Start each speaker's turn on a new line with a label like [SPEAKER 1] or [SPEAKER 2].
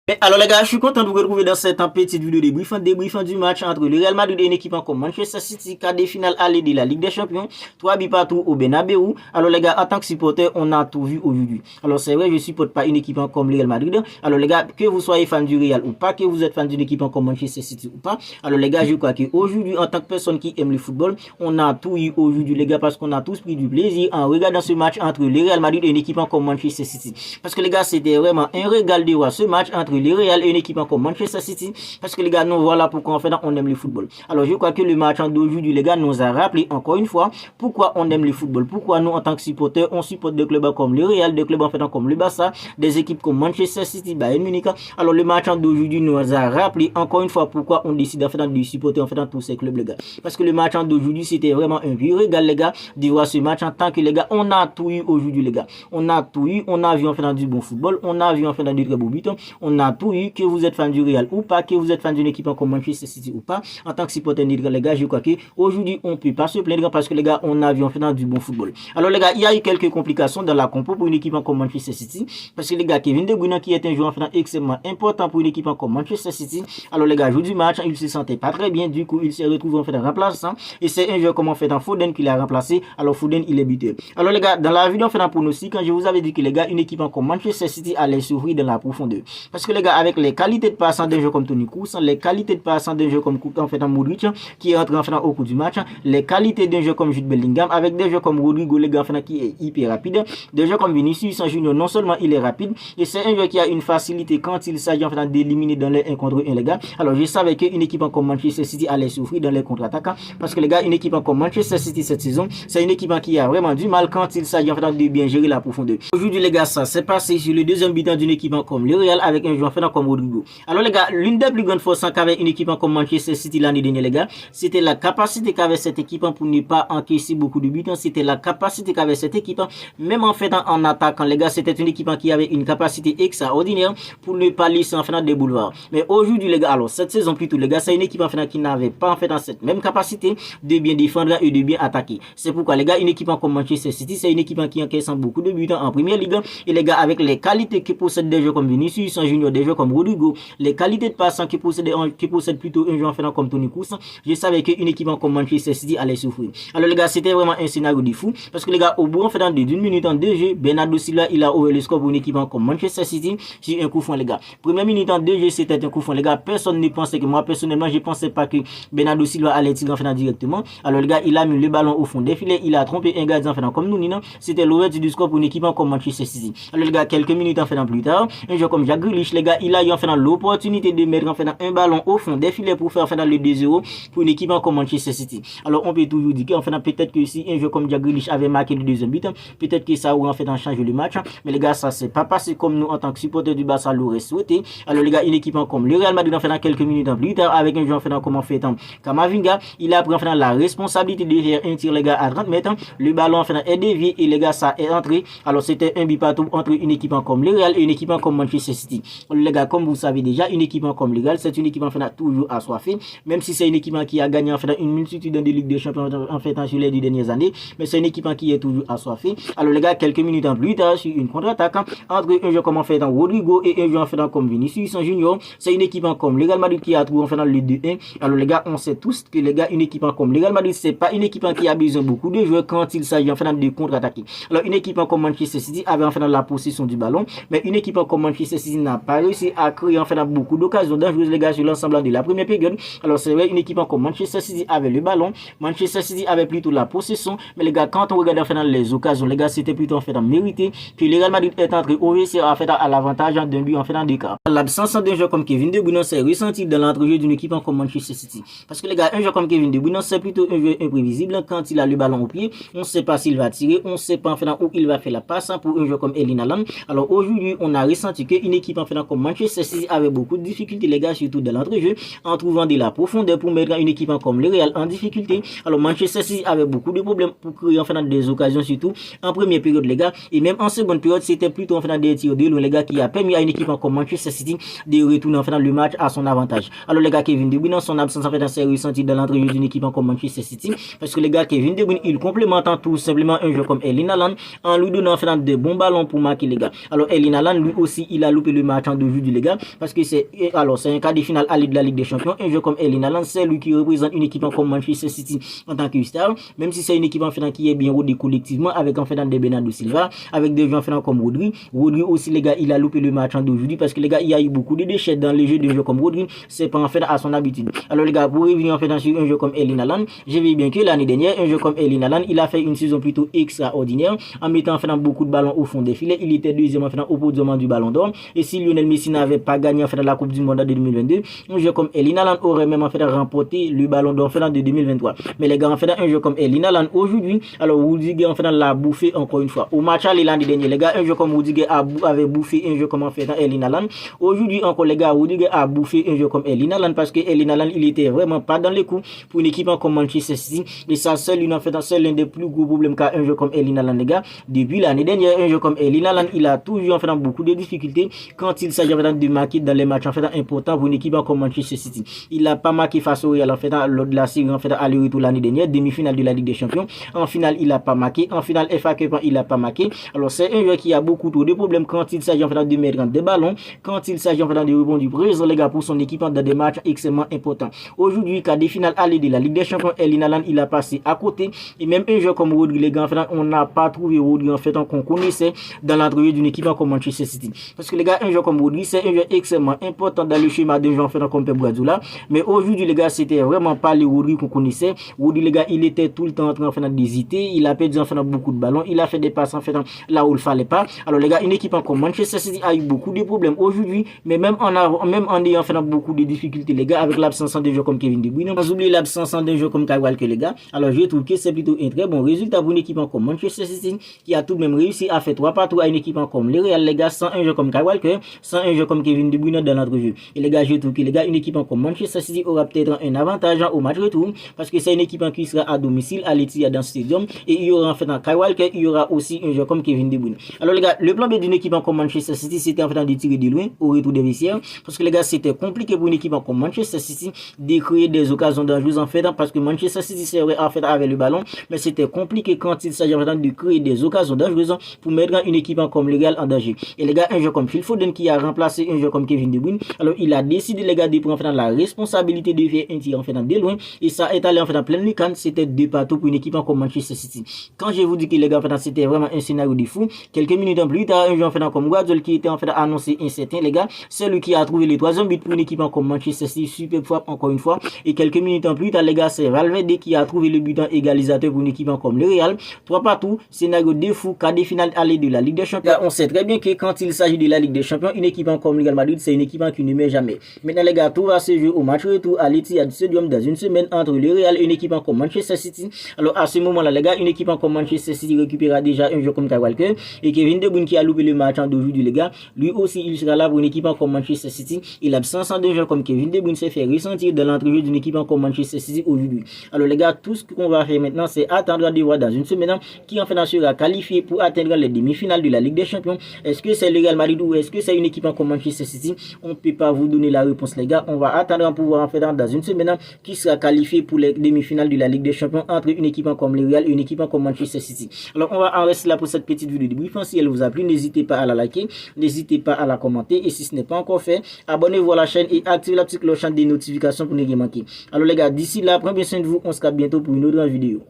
[SPEAKER 1] Alors les gars, je suis content de vous retrouver dans cette petite vidéo débriefant du match entre le Real Madrid et une équipe comme Manchester City, quart de finale aller de la Ligue des Champions, 3 buts partout au Bernabéu. Alors les gars, en tant que supporter, on a tout vu aujourd'hui. Alors c'est vrai, je supporte pas une équipe comme le Real Madrid. Alors les gars, que vous soyez fan du Real ou pas, que vous êtes fan d'une équipe comme Manchester City ou pas, alors les gars, je crois qu'aujourd'hui, en tant que personne qui aime le football, on a tout eu aujourd'hui les gars, parce qu'on a tous pris du plaisir en regardant ce match entre le Real Madrid et une équipe comme Manchester City. Parce que les gars, c'était vraiment un régal de voir ce match entre le Real et une équipe comme Manchester City, parce que les gars, nous voilà pourquoi en fait on aime le football. Alors je crois que le match d'aujourd'hui les gars nous a rappelé encore une fois pourquoi on aime le football, pourquoi nous en tant que supporters on supporte des clubs comme le Real, des clubs en fait comme le Barça, des équipes comme Manchester City, Bayern Munich. Alors le match d'aujourd'hui nous a rappelé encore une fois pourquoi on décide en fait de supporter en fait tous ces clubs les gars, parce que le match d'aujourd'hui c'était vraiment un vieux régal les gars de voir ce match en tant que les gars on a tout eu aujourd'hui les gars, on a tout eu, on a vu en fait du bon football, on a vu en fait du très beau but, on a tout eu, que vous êtes fan du Real ou pas, que vous êtes fan d'une équipe comme Manchester City ou pas, en tant que supporter les gars, je crois que aujourd'hui on peut pas se plaindre parce que les gars on a vu en fait du bon football. Alors les gars, il y a eu quelques complications dans la compo pour une équipe comme Manchester City, parce que les gars, Kevin De Bruyne qui est un joueur en fait extrêmement important pour une équipe comme Manchester City, alors les gars, jour du match, il se sentait pas très bien, du coup il s'est retrouvé en fait remplaçant, et c'est un joueur comme en fait en Foden qui l'a remplacé. Alors Foden il est buteur. Alors les gars, dans la vidéo on fait un pronostic, quand je vous avais dit que les gars, une équipe comme Manchester City allait souffrir dans la profondeur, parce que les gars, avec les qualités de passant d'un jeu comme Toni Kroos, les qualités de passant d'un jeu comme en fait Modric qui est entré en fait au cours du match, les qualités d'un jeu comme Jude Bellingham, avec des jeux comme Rodrigo les gars qui est hyper rapide, des jeux comme Vinicius Junior, non seulement il est rapide, et c'est un jeu qui a une facilité quand il s'agit en fait d'éliminer dans les 1 contre 1 les gars. Alors je savais qu'une équipe comme Manchester City allait souffrir dans les contre-attaques, parce que les gars, une équipe comme Manchester City cette saison, c'est une équipe qui a vraiment du mal quand il s'agit en fait de bien gérer la profondeur. Aujourd'hui les gars, ça s'est passé sur le deuxième but d'une équipe comme le Real avec un joueur en fait comme Rodrigo. Alors les gars, l'une des plus grandes forces qu'avait une équipe comme Manchester City l'année dernière les gars, c'était la capacité qu'avait cette équipe pour ne pas encaisser beaucoup de buts, c'était la capacité qu'avait cette équipe, même en fait en attaquant les gars, c'était une équipe qui avait une capacité extraordinaire pour ne pas laisser en fait des boulevards. Mais aujourd'hui les gars, alors cette saison plutôt les gars, c'est une équipe en fait qui n'avait pas en fait cette même capacité de bien défendre et de bien attaquer. C'est pourquoi les gars, une équipe comme Manchester City, c'est une équipe qui encaisse beaucoup de buts en première ligue, et les gars, avec les qualités que possèdent des joueurs comme Vinicius Junior, des joueurs comme Rodrigo, les qualités de passant qui possède plutôt un joueur comme Toni Kroos, je savais qu'une équipe comme Manchester City allait souffrir. Alors les gars, c'était vraiment un scénario de fou, parce que les gars, au bout en fait d'une minute en deux jeux, Bernardo Silva il a ouvert le score pour une équipe comme Manchester City sur un coup franc les gars. Première minute en deux jeux, c'était un coup franc les gars. Personne ne pensait que moi personnellement, je pensais pas que Bernardo Silva allait tirer en fait directement. Alors les gars, il a mis le ballon au fond des filets, il a trompé un gardien en fait comme nous, c'était l'ouverture du score pour une équipe comme Manchester City. Alors les gars, quelques minutes en fait plus tard, un joueur comme Jack Grealish les gars, il a eu en fait l'opportunité de mettre en fait un ballon au fond des filets pour faire en fait le 2-0 pour une équipe comme Manchester City. Alors on peut toujours dire qu'en fait peut-être que si un joueur comme Jack Grealish avait marqué le deuxième but, peut-être que ça aurait en fait changé le match, mais les gars, ça c'est pas passé comme nous en tant que supporters du Barça l'aurait souhaité. Alors les gars, une équipe comme le Real Madrid en fait quelques minutes plus tard, avec un joueur en fait comme en fait Camavinga, il a pris en fait la responsabilité de faire un tir les gars à 30 mètres, le ballon en fait est dévié et les gars ça est entré. Alors c'était un but partout entre une équipe comme le Real et une équipe comme Manchester City. Alors, les gars, comme vous savez déjà, une équipe comme le Real, c'est une équipe en fait toujours assoiffée, même si c'est une équipe qui a gagné en fait une multitude de Ligue des Champions en fait sur les 10 dernières années, mais c'est une équipe qui est toujours assoiffée. Alors les gars, quelques minutes plus tard, sur une contre-attaque entre un joueur comme en fait Rodrigo et un joueur en fait comme Vinicius Junior, c'est une équipe comme le Real Madrid qui a trouvé en fait le 2-1. Alors les gars, on sait tous que les gars, une équipe comme le Real Madrid, c'est pas une équipe qui a besoin beaucoup de joueurs quand il s'agit en fait de contre-attaquer. Alors une équipe comme Manchester City avait en fait la possession du ballon, mais une équipe comme Manchester City n'a pas réussi à créer en fait beaucoup d'occasions dangereuses les gars sur l'ensemble de la première période. Alors c'est vrai, une équipe comme Manchester City avait le ballon, Manchester City avait plutôt la possession, mais les gars, quand on regarde en fait les occasions les gars, c'était plutôt en fait mérité que le Real Madrid est entré au WC en fait à l'avantage d'un but en fait d'écart. L'absence d'un joueur comme Kevin De Bruyne s'est ressentie dans l'entrejeu d'une équipe comme Manchester City, parce que les gars, un joueur comme Kevin De Bruyne c'est plutôt un joueur imprévisible. Quand il a le ballon au pied, on ne sait pas s'il va tirer, on ne sait pas en fait où il va faire la passe pour un joueur comme Erling Haaland. Alors aujourd'hui, on a ressenti qu'une équipe en fait comme Manchester City avait beaucoup de difficultés les gars, surtout dans l'entrejeu, en trouvant de la profondeur pour mettre une équipe comme le Real en difficulté. Alors Manchester City avait beaucoup de problèmes pour créer en fait des occasions, surtout en première période les gars, et même en seconde période, c'était plutôt en fait des tirs de loin les gars qui a permis à une équipe comme Manchester City de retourner en fait le match à son avantage. Alors les gars, Kevin De Bruyne, son absence en fait s'est ressentie dans l'entrejeu d'une équipe comme Manchester City, parce que les gars, Kevin De Bruyne, il complémente tout simplement un jeu comme Erling Haaland en lui donnant en fait de bons ballons pour marquer les gars. Alors Erling Haaland lui aussi, il a loupé le match d'aujourd'hui les gars, parce que c'est un quart de finale aller de la Ligue des Champions. Un joueur comme Erling Haaland, c'est lui qui représente une équipe comme Manchester City en tant que star, même si c'est une équipe en fait qui est bien rodée collectivement avec en fait des Bernardo Silva, avec des gens en fait comme Rodri aussi les gars, il a loupé le match d'aujourd'hui parce que les gars, il y a eu beaucoup de déchets dans les jeux de jeux comme Rodri, c'est pas en fait à son habitude. Alors les gars, pour revenir en fait sur un jeu comme Erling Haaland, je vais bien que l'année dernière, un jeu comme Erling Haaland, il a fait une saison plutôt extraordinaire en mettant en fait beaucoup de ballons au fond des filets. Il était deuxième en fait au podium du Ballon d'Or. Et si Lionel Messi n'avait pas gagné en fait la Coupe du Monde de 2022, un jeu comme Erling Haaland aurait même en fait remporté le Ballon d'Or de 2023. Mais les gars, en fait un jeu comme Erling Haaland aujourd'hui, alors Rudiger en fait l'a bouffé encore une fois. Au match aller l'année dernière, les gars, un jeu comme Rudiger avait bouffé un jeu comme en fait Erling Haaland. Aujourd'hui encore les gars, Rudiger a bouffé un jeu comme Erling Haaland parce que Erling Haaland il était vraiment pas dans les coups pour une équipe comme Manchester City. Et ça seul une en fait l'un des plus gros problèmes qu'a un jeu comme Erling Haaland les gars. Depuis l'année dernière, un jeu comme Erling Haaland, il a toujours en fait beaucoup de difficultés quand il s'agit de marquer dans les matchs en fait importants pour une équipe comme Manchester City. Il n'a pas marqué face au Real en fait lors de la série en fait aller-retour l'année dernière, demi-finale de la Ligue des Champions. En finale, il n'a pas marqué. En finale FA Cup, il n'a pas marqué. Alors c'est un joueur qui a beaucoup trop de problèmes quand il s'agit en fait de mettre des ballons, quand il s'agit en fait de rebonds du présent les gars pour son équipe dans des matchs extrêmement importants. Aujourd'hui, quart des finales aller de la Ligue des Champions, Erling Haaland il a passé à côté. Et même un joueur comme Rodri les gars, en fait, on n'a pas trouvé Rodri en fait qu'on connaissait dans l'entrée d'une équipe comme Manchester City. Parce que les gars, un joueur comme Rodri, c'est un joueur extrêmement important dans le schéma d'un joueur en fait comme Pep Guardiola. Mais aujourd'hui les gars, c'était vraiment pas le Rodri qu'on connaissait. Rodri les gars, il était tout le temps en train d'hésiter. Il a perdu en fait beaucoup de ballons. Il a fait des passes en fait là où il fallait pas. Alors les gars, une équipe comme Manchester City a eu beaucoup de problèmes aujourd'hui, mais même en ayant fait beaucoup de difficultés les gars, avec l'absence de joueurs comme Kevin De Bruyne, sans oublier l'absence de joueurs comme Kyle Walker les gars. Alors je trouve que c'est plutôt un très bon résultat pour une équipe comme Manchester City qui a tout de même réussi à faire 3 partout à une équipe comme le Real les gars, sans un joueur comme Kyle Walker, sans un joueur comme Kevin De Bruyne dans notre jeu. Et les gars, je trouve que les gars, une équipe comme Manchester City aura peut-être un avantage au match retour parce que c'est une équipe qui sera à domicile à l'Etihad dans ce stadium et il y aura en fait un Kyle Walker, il y aura aussi un joueur comme Kevin De Bruyne. Alors les gars, le plan B d'une équipe comme Manchester City, c'était en fait de tirer de loin au retour des vestiaires parce que les gars, c'était compliqué pour une équipe comme Manchester City de créer des occasions dangereuses en fait parce que Manchester City c'est vrai en fait avec le ballon, mais c'était compliqué quand il s'agit de créer des occasions dangereuses pour mettre une équipe comme le Real en danger. Et les gars, un joueur comme Phil Foden qui a remplacé un joueur comme Kevin De Bruyne, alors il a décidé les gars de prendre en fait la responsabilité de faire un tir en fait de loin et ça est allé en fait en pleine lucarne. C'était 2 partout pour une équipe comme Manchester City. Quand je vous dis que les gars en fait c'était vraiment un scénario de fou, quelques minutes en plus tard, un joueur en fait comme Guardiola qui était en fait annoncé incertain les gars, c'est lui qui a trouvé les 3e buts pour une équipe comme Manchester City, super frappe encore une fois. Et quelques minutes en plus tard les gars, c'est Valverde qui a trouvé le but égalisateur pour une équipe comme le Real. 3 partout, scénario de fou, quart de finale aller de la Ligue des Champions. Là, on sait très bien que quand il s'agit de la Ligue des Champions, une équipe comme le Real Madrid, c'est une équipe qui ne met jamais. Maintenant les gars, tout va se jouer au match retour à l'Etihad Stadium dans une semaine entre le Real et une équipe comme Manchester City. Alors à ce moment-là les gars, une équipe comme Manchester City récupérera déjà un joueur comme Kyle Walker et Kevin De Bruyne qui a loupé le match d'aujourd'hui les gars, lui aussi il sera là pour une équipe comme Manchester City. Et l'absence de joueurs comme Kevin De Bruyne s'est fait ressentir dans l'entrejeu d'une équipe comme Manchester City aujourd'hui. Alors les gars, tout ce qu'on va faire maintenant, c'est attendre de voir dans une semaine qui en fait sera qualifié pour atteindre les demi-finales de la Ligue des Champions. Est-ce que c'est le Real Madrid ou est-ce que c'est une équipe comme Manchester City? On ne peut pas vous donner la réponse les gars. On va attendre pour voir en fait dans une semaine qui sera qualifié pour les demi-finales de la Ligue des Champions entre une équipe comme le Real et une équipe comme Manchester City. Alors on va en rester là pour cette petite vidéo de débriefing. Si elle vous a plu, n'hésitez pas à la liker, n'hésitez pas à la commenter et si ce n'est pas encore fait, abonnez-vous à la chaîne et activez la petite cloche des notifications pour ne rien manquer. Alors les gars, d'ici là, prenez bien soin de vous, on se capte bientôt pour une autre vidéo.